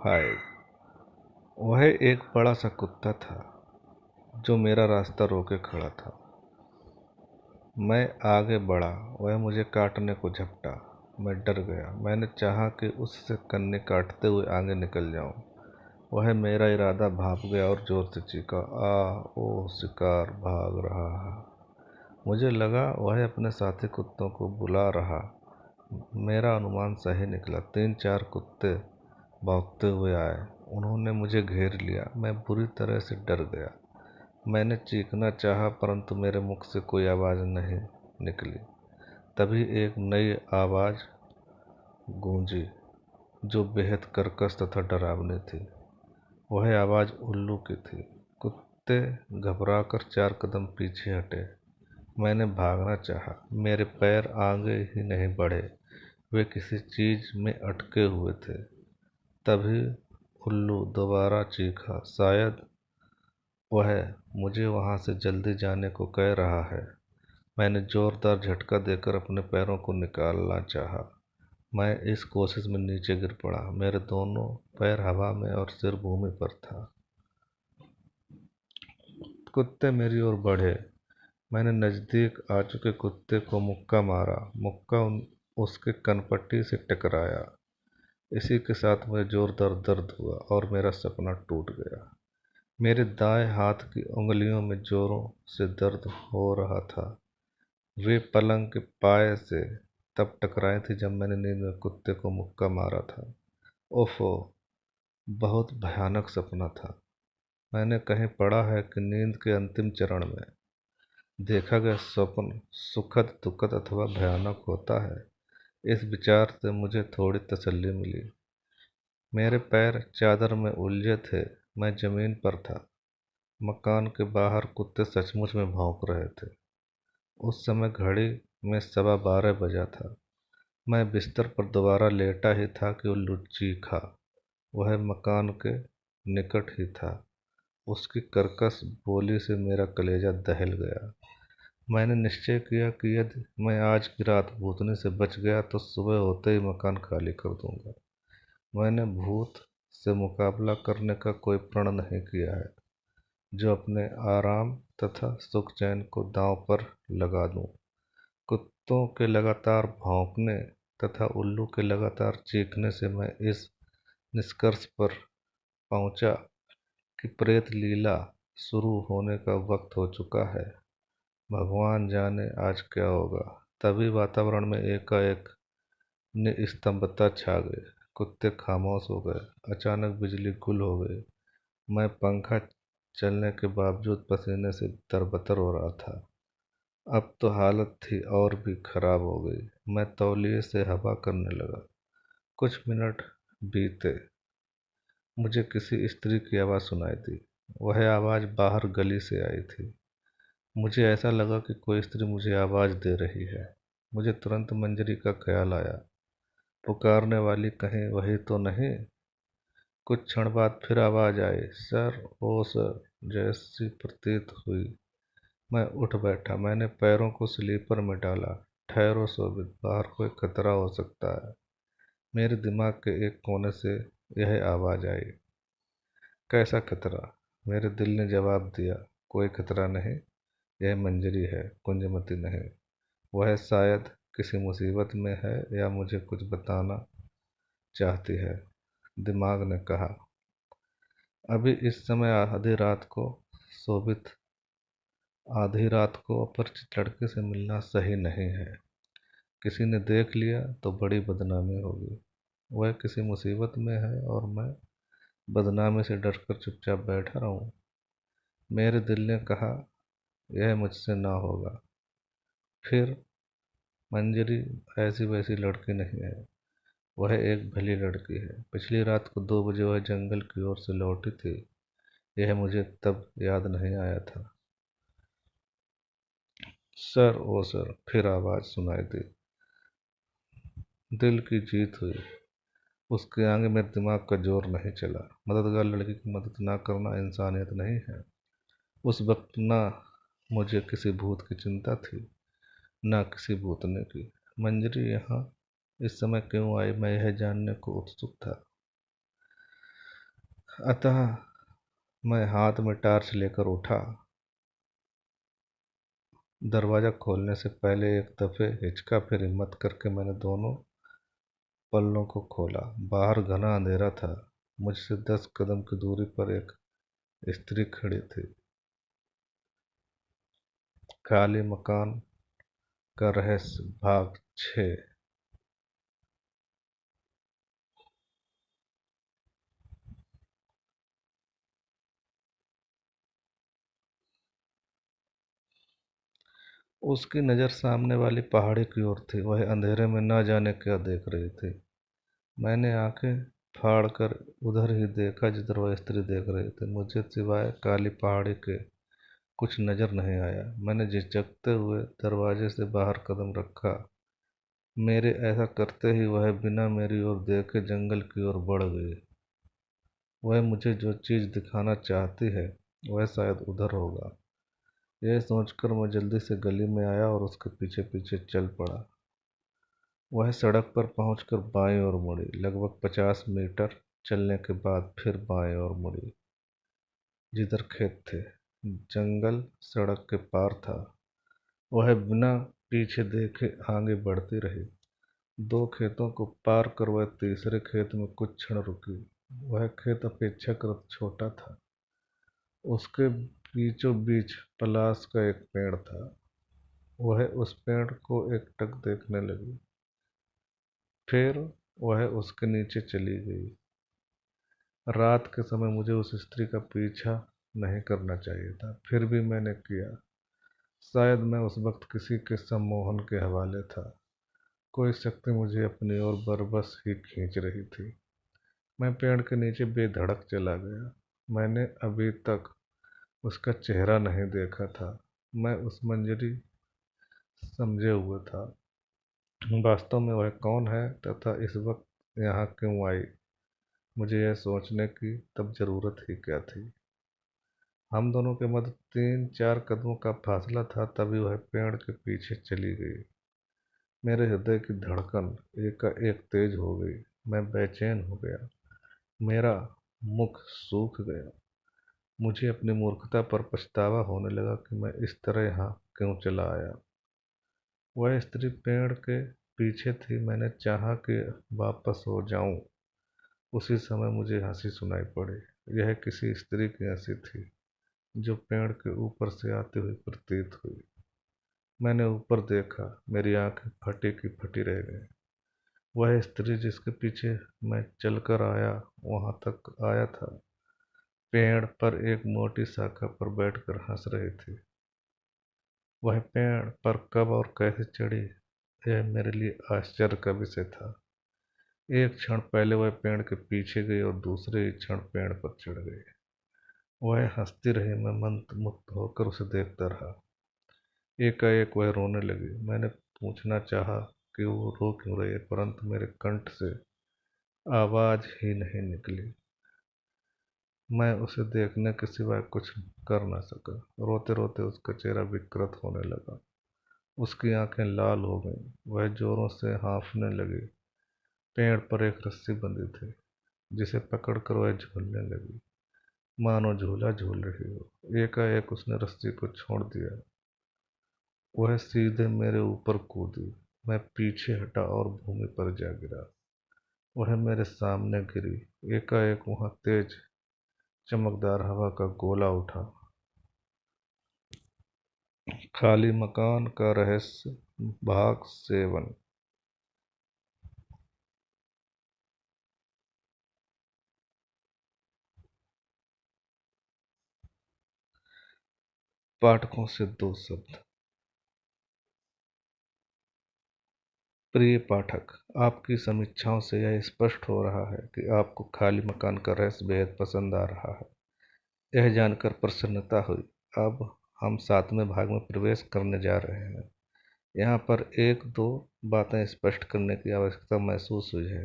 हाय। वह एक बड़ा सा कुत्ता था जो मेरा रास्ता रोके खड़ा था। मैं आगे बढ़ा, वह मुझे काटने को झपटा। मैं डर गया। मैंने चाहा कि उससे कन्नी काटते हुए आगे निकल जाऊं। वह मेरा इरादा भाप गया और जोर से चीखा, आ ओ शिकार भाग रहा है। मुझे लगा वह अपने साथी कुत्तों को बुला रहा। मेरा अनुमान सही निकला। 3-4 कुत्ते भौंकते हुए आए। उन्होंने मुझे घेर लिया। मैं बुरी तरह से डर गया। मैंने चीखना चाहा, परंतु मेरे मुख से कोई आवाज़ नहीं निकली। तभी एक नई आवाज़ गूंजी जो बेहद कर्कश तथा डरावनी थी। वह आवाज़ उल्लू की थी। कुत्ते घबराकर 4 कदम पीछे हटे। मैंने भागना चाहा, मेरे पैर आगे ही नहीं बढ़े। वे किसी चीज़ में अटके हुए थे। तभी उल्लू दोबारा चीखा। शायद वह मुझे वहाँ से जल्दी जाने को कह रहा है। मैंने जोरदार झटका देकर अपने पैरों को निकालना चाहा। मैं इस कोशिश में नीचे गिर पड़ा। मेरे दोनों पैर हवा में और सिर भूमि पर था। कुत्ते मेरी ओर बढ़े। मैंने नज़दीक आ चुके कुत्ते को मुक्का मारा। मुक्का उसके कनपट्टी से टकराया। इसी के साथ मुझे जोरदार दर्द हुआ और मेरा सपना टूट गया। मेरे दाएं हाथ की उंगलियों में जोरों से दर्द हो रहा था। वे पलंग के पाए से तब टकराई थी जब मैंने नींद में कुत्ते को मुक्का मारा था। ओफो! बहुत भयानक सपना था। मैंने कहीं पढ़ा है कि नींद के अंतिम चरण में देखा गया स्वप्न सुखद, दुखद अथवा भयानक होता है। इस विचार से मुझे थोड़ी तसल्ली मिली। मेरे पैर चादर में उलझे थे। मैं जमीन पर था। मकान के बाहर कुत्ते सचमुच में भौंक रहे थे। उस समय घड़ी में 12:15 बजा था। मैं बिस्तर पर दोबारा लेटा ही था कि उल्लू चीखा। वह मकान के निकट ही था। उसकी कर्कश बोली से मेरा कलेजा दहल गया। मैंने निश्चय किया कि यदि मैं आज की रात भूतनी से बच गया तो सुबह होते ही मकान खाली कर दूंगा। मैंने भूत से मुकाबला करने का कोई प्रण नहीं किया है जो अपने आराम तथा सुख चैन को दांव पर लगा दूं। कुत्तों के लगातार भौंकने तथा उल्लू के लगातार चीखने से मैं इस निष्कर्ष पर पहुंचा कि प्रेत लीला शुरू होने का वक्त हो चुका है। भगवान जाने आज क्या होगा। तभी वातावरण में एकाएक निस्तंभता छा गई। कुत्ते खामोश हो गए। अचानक बिजली गुल हो गई। मैं पंखा चलने के बावजूद पसीने से तरबतर हो रहा था। अब तो हालत थी और भी खराब हो गई। मैं तौलिए से हवा करने लगा। कुछ मिनट बीते। मुझे किसी स्त्री की आवाज़ सुनाई दी। वह आवाज़ बाहर गली से आई थी। मुझे ऐसा लगा कि कोई स्त्री मुझे आवाज़ दे रही है। मुझे तुरंत मंजरी का ख्याल आया। पुकारने वाली कहीं वही तो नहीं। कुछ क्षण बाद फिर आवाज़ आई, सर ओ सर, जैसी प्रतीत हुई। मैं उठ बैठा। मैंने पैरों को स्लीपर में डाला। ठहरो शोभित, बाहर कोई खतरा हो सकता है। मेरे दिमाग के एक कोने से यह आवाज़ आई। कैसा खतरा? मेरे दिल ने जवाब दिया, कोई खतरा नहीं। यह मंजरी है, कुंजमती नहीं। वह शायद किसी मुसीबत में है या मुझे कुछ बताना चाहती है। दिमाग ने कहा, अभी इस समय शोभित आधी रात को अपरिचित लड़के से मिलना सही नहीं है। किसी ने देख लिया तो बड़ी बदनामी होगी। वह किसी मुसीबत में है और मैं बदनामी से डरकर चुपचाप बैठा रहूं। मेरे दिल ने कहा, यह मुझसे ना होगा। फिर मंजरी ऐसी वैसी लड़की नहीं है। वह एक भली लड़की है। पिछली रात को 2 बजे वह जंगल की ओर से लौटी थी। यह मुझे तब याद नहीं आया था। सर ओ सर, फिर आवाज़ सुनाई दी। दिल की जीत हुई। उसके आगे मेरे दिमाग का जोर नहीं चला। मददगार लड़की की मदद ना करना इंसानियत नहीं है। उस वक्त ना मुझे किसी भूत की चिंता थी, ना किसी भूतने की। मंजरी यहाँ इस समय क्यों आई, मैं यह जानने को उत्सुक था। अतः मैं हाथ में टॉर्च लेकर उठा। दरवाज़ा खोलने से पहले एक दफ़े हिचका, फिर हिम्मत करके मैंने दोनों पल्लों को खोला। बाहर घना अंधेरा था। मुझसे 10 कदम की दूरी पर एक स्त्री खड़ी थी। खाली मकान का रहस्य भाग 6। उसकी नज़र सामने वाली पहाड़ी की ओर थी। वह अंधेरे में न जाने क्या देख रही थी। मैंने आंखें फाड़ कर उधर ही देखा जिधर वह स्त्री देख रही थी। मुझे सिवाय काली पहाड़ी के कुछ नजर नहीं आया। मैंने झिझकते हुए दरवाजे से बाहर कदम रखा। मेरे ऐसा करते ही वह बिना मेरी ओर देखे जंगल की ओर बढ़ गई। वह मुझे जो चीज़ दिखाना चाहती है वह शायद उधर होगा। यह सोचकर मैं जल्दी से गली में आया और उसके पीछे पीछे चल पड़ा। वह सड़क पर पहुंचकर बाईं ओर मुड़ी। लगभग 50 मीटर चलने के बाद फिर बाईं ओर मुड़ी, जिधर खेत थे। जंगल सड़क के पार था। वह बिना पीछे देखे आगे बढ़ती रही। 2 खेतों को पार कर वह तीसरे खेत में कुछ क्षण रुकी। वह खेत अपेक्षाकृत छोटा था। उसके बीचों बीच पलाश का एक पेड़ था। वह उस पेड़ को एकटक देखने लगी। फिर वह उसके नीचे चली गई। रात के समय मुझे उस स्त्री का पीछा नहीं करना चाहिए था, फिर भी मैंने किया। शायद मैं उस वक्त किसी के सम्मोहन के हवाले था। कोई शक्ति मुझे अपनी ओर बरबस ही खींच रही थी। मैं पेड़ के नीचे बेधड़क चला गया। मैंने अभी तक उसका चेहरा नहीं देखा था। मैं उस मंजरी समझे हुए था। वास्तव में वह कौन है तथा इस वक्त यहाँ क्यों आई, मुझे यह सोचने की तब जरूरत ही क्या थी। हम दोनों के मध्य 3-4 कदमों का फासला था। तभी वह पेड़ के पीछे चली गई। मेरे हृदय की धड़कन एकाएक तेज हो गई। मैं बेचैन हो गया। मेरा मुख सूख गया। मुझे अपनी मूर्खता पर पछतावा होने लगा कि मैं इस तरह यहाँ क्यों चला आया। वह स्त्री पेड़ के पीछे थी। मैंने चाहा कि वापस हो जाऊं। उसी समय मुझे हंसी सुनाई पड़ी। यह किसी स्त्री की हंसी थी जो पेड़ के ऊपर से आती हुई प्रतीत हुई। मैंने ऊपर देखा। मेरी आंखें फटी की फटी रह गईं। वह स्त्री जिसके पीछे मैं चलकर आया वहां तक आया था, पेड़ पर एक मोटी शाखा पर बैठकर हंस रही थी। वह पेड़ पर कब और कैसे चढ़ी, यह मेरे लिए आश्चर्य का विषय था। एक क्षण पहले वह पेड़ के पीछे गई और दूसरे ही क्षण पेड़ पर चढ़ गई। वह हंसती रही। मैं मंत्रमुग्ध होकर उसे देखता रहा। एकाएक वह रोने लगी। मैंने पूछना चाहा कि वो रो क्यों रही है, परंतु मेरे कंठ से आवाज ही नहीं निकली। मैं उसे देखने के सिवाय कुछ कर न सका। रोते रोते उसका चेहरा विकृत होने लगा। उसकी आंखें लाल हो गईं। वह जोरों से हाँफने लगी। पेड़ पर एक रस्सी बंधी थी जिसे पकड़कर वह झूलने लगी, मानो झूला झूल रही हो। एकाएक उसने रस्सी को छोड़ दिया। वह सीधे मेरे ऊपर कूदी। मैं पीछे हटा और भूमि पर जा गिरा। वह मेरे सामने गिरी। एकाएक वहां तेज चमकदार हवा का गोला उठा। खाली मकान का रहस्य भाग 7। पाठकों से 2 शब्द। प्रिय पाठक, आपकी समीक्षाओं से यह स्पष्ट हो रहा है कि आपको खाली मकान का रहस्य बेहद पसंद आ रहा है। यह जानकर प्रसन्नता हुई। अब हम 7वें भाग में प्रवेश करने जा रहे हैं। यहाँ पर एक दो बातें स्पष्ट करने की आवश्यकता महसूस हुई है,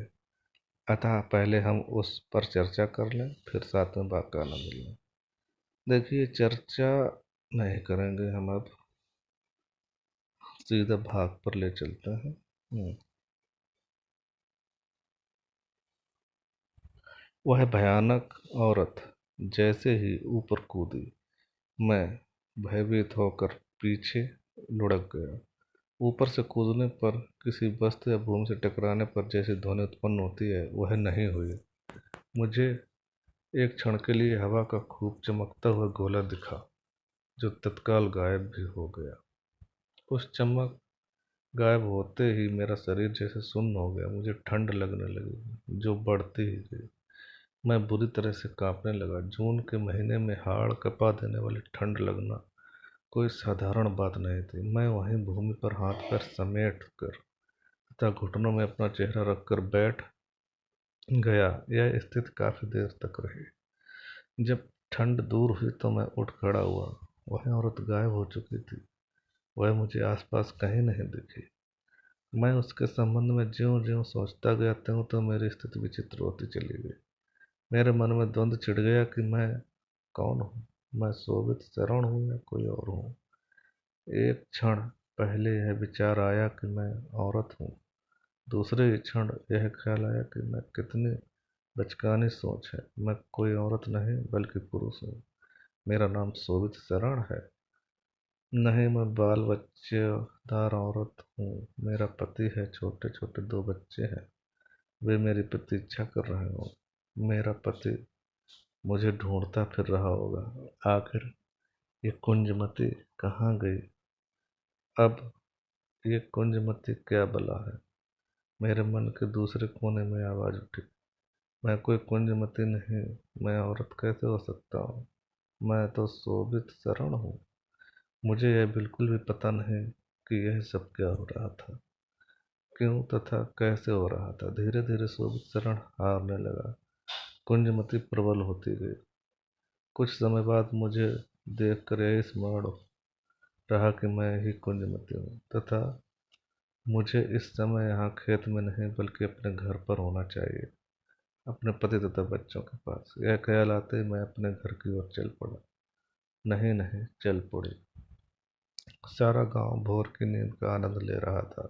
अतः पहले हम उस पर चर्चा कर लें, फिर 7वें भाग का आनंद लें। देखिए, चर्चा नहीं करेंगे हम, अब सीधा भाग पर ले चलते हैं। वह भयानक औरत जैसे ही ऊपर कूदी, मैं भयभीत होकर पीछे लुढ़क गया। ऊपर से कूदने पर किसी वस्तु या भूमि से टकराने पर जैसी ध्वनि उत्पन्न होती है, वह नहीं हुई। मुझे एक क्षण के लिए हवा का खूब चमकता हुआ गोला दिखा, जो तत्काल गायब भी हो गया। उस चमक गायब होते ही मेरा शरीर जैसे सुन्न हो गया। मुझे ठंड लगने लगी, जो बढ़ती ही गई। मैं बुरी तरह से कांपने लगा। जून के महीने में हाड़ कपा देने वाली ठंड लगना कोई साधारण बात नहीं थी। मैं वहीं भूमि पर हाथ पैर समेट कर तथा घुटनों में अपना चेहरा रखकर बैठ गया। यह स्थिति काफी देर तक रही। जब ठंड दूर हुई तो मैं उठ खड़ा हुआ। वह औरत गायब हो चुकी थी। वह मुझे आसपास कहीं नहीं दिखी। मैं उसके संबंध में ज्यों ज्यों सोचता गया, त्यों त्यों मेरी स्थिति विचित्र होती चली गई। मेरे मन में द्वंद्व छिड़ गया कि मैं कौन हूँ। मैं शोभित शरण हूँ या कोई और हूँ। एक क्षण पहले यह विचार आया कि मैं औरत हूँ। दूसरे ही क्षण यह ख्याल आया कि मैं कितनी बचकानी सोच है। मैं कोई औरत नहीं बल्कि पुरुष हूँ। मेरा नाम शोभित शरण है। नहीं, मैं बाल बच्चेदार औरत हूँ। मेरा पति है, छोटे छोटे दो बच्चे हैं। वे मेरी प्रतीक्षा कर रहे हो। मेरा पति मुझे ढूंढता फिर रहा होगा। आखिर ये कुंजमती कहाँ गई? अब ये कुंजमती क्या बला है? मेरे मन के दूसरे कोने में आवाज उठी, मैं कोई कुंजमती नहीं। मैं औरत कैसे हो सकता हूँ? मैं तो शोभित शरण हूँ। मुझे यह बिल्कुल भी पता नहीं कि यह सब क्या हो रहा था, क्यों तथा कैसे हो रहा था। धीरे धीरे शोभित शरण हारने लगा। कुंजमती प्रबल होती गई। कुछ समय बाद मुझे देखकर यही स्मरण रहा कि मैं ही कुंजमती हूँ तथा मुझे इस समय यहाँ खेत में नहीं बल्कि अपने घर पर होना चाहिए, अपने पति तथा बच्चों के पास। यह ख्याल आते ही मैं अपने घर की ओर चल पड़ा। नहीं नहीं, चल पड़ी। सारा गांव भोर की नींद का आनंद ले रहा था।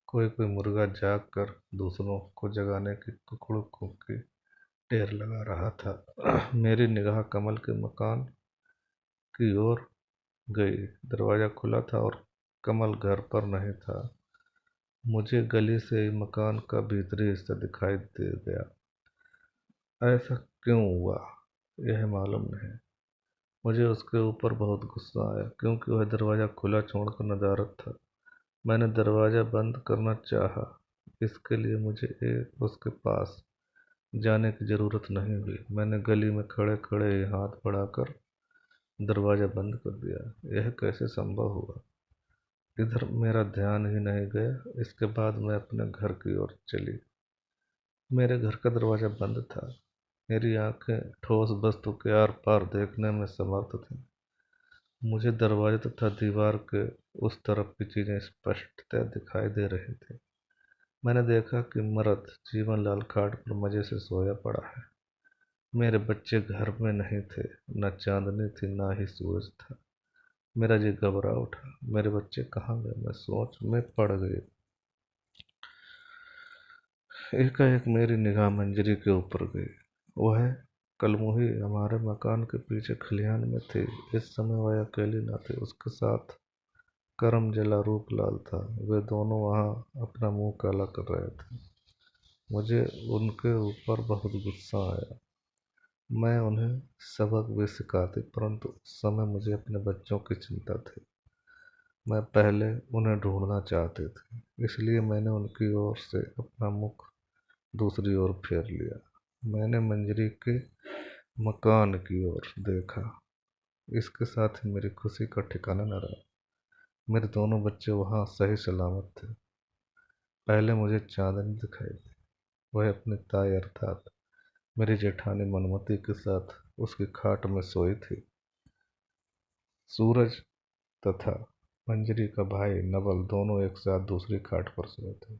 कोई कोई मुर्गा जाग कर दूसरों को जगाने की कुकड़ू की ढेर लगा रहा था। मेरी निगाह कमल के मकान की ओर गई। दरवाजा खुला था और कमल घर पर नहीं था। मुझे गली से ही मकान का भीतरी हिस्सा दिखाई दे गया। ऐसा क्यों हुआ यह मालूम नहीं। मुझे उसके ऊपर बहुत गुस्सा आया, क्योंकि वह दरवाजा खुला छोड़कर नदारद था। मैंने दरवाजा बंद करना चाहा। इसके लिए मुझे उसके पास जाने की जरूरत नहीं हुई। मैंने गली में खड़े खड़े ही हाथ बढ़ाकर दरवाजा बंद कर दिया। यह कैसे संभव हुआ? इधर मेरा ध्यान ही नहीं गया। इसके बाद मैं अपने घर की ओर चली। मेरे घर का दरवाजा बंद था। मेरी आंखें ठोस वस्तु के आर पार देखने में समर्थ थीं। मुझे दरवाजे तथा दीवार के उस तरफ की चीजें स्पष्टतः दिखाई दे रही थी। मैंने देखा कि मर्द जीवनलाल खाट पर मजे से सोया पड़ा है। मेरे बच्चे घर में नहीं थे। न चांदनी थी, न ही सूरज था। मेरा जी घबरा उठा। मेरे बच्चे कहाँ गए? मैं सोच में पड़ गई। एकाएक मेरी निगाह मंजरी के ऊपर गई। वह कलमुही हमारे मकान के पीछे खलिहान में थी। इस समय वह अकेली न थी, उसके साथ करम जला रूपलाल था। वे दोनों वहां अपना मुंह काला कर रहे थे। मुझे उनके ऊपर बहुत गुस्सा आया। मैं उन्हें सबक भी सिखाती, परंतु उस समय मुझे अपने बच्चों की चिंता थी। मैं पहले उन्हें ढूंढना चाहती थी, इसलिए मैंने उनकी ओर से अपना मुख दूसरी ओर फेर लिया। मैंने मंजरी के मकान की ओर देखा। इसके साथ ही मेरी खुशी का ठिकाना न रहा। मेरे दोनों बच्चे वहां सही सलामत थे। पहले मुझे चांदनी दिखाई दी। वह अपनी ताई अर्थात मेरी जेठानी मनमती के साथ उसकी खाट में सोई थी। सूरज तथा मंजरी का भाई नवल दोनों एक साथ दूसरी खाट पर सोए थे।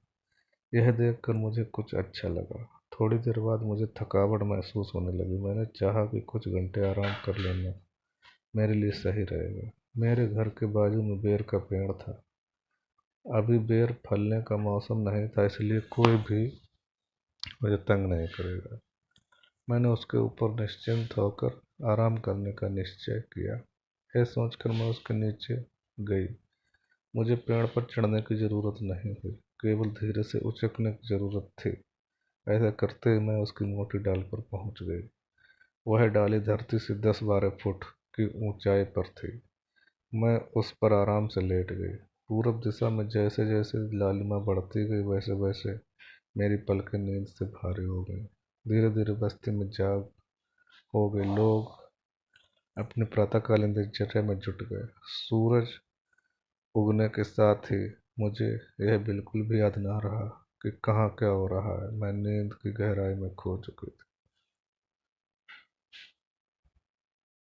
यह देखकर मुझे कुछ अच्छा लगा। थोड़ी देर बाद मुझे थकावट महसूस होने लगी। मैंने चाहा कि कुछ घंटे आराम कर लेना मेरे लिए सही रहेगा। मेरे घर के बाजू में बेर का पेड़ था। अभी बेर फलने का मौसम नहीं था, इसलिए कोई भी मुझे तंग नहीं करेगा। मैंने उसके ऊपर निश्चिंत होकर आराम करने का निश्चय किया। यह सोचकर मैं उसके नीचे गई। मुझे पेड़ पर चढ़ने की जरूरत नहीं हुई, केवल धीरे से उचकने की जरूरत थी। ऐसा करते ही मैं उसकी मोटी डाल पर पहुंच गई। वह डाली धरती से 10-12 फुट की ऊंचाई पर थी। मैं उस पर आराम से लेट गई। पूरब दिशा में जैसे जैसे लालिमा बढ़ती गई, वैसे वैसे मेरी पलकें नींद से भारी हो गई। धीरे धीरे बस्ती में जाग हो गई। लोग अपनी प्रातःकालीन दिनचर्या में जुट गए। सूरज उगने के साथ ही मुझे यह बिल्कुल भी याद न रहा कि कहाँ क्या हो रहा है। मैं नींद की गहराई में खो चुकी थी।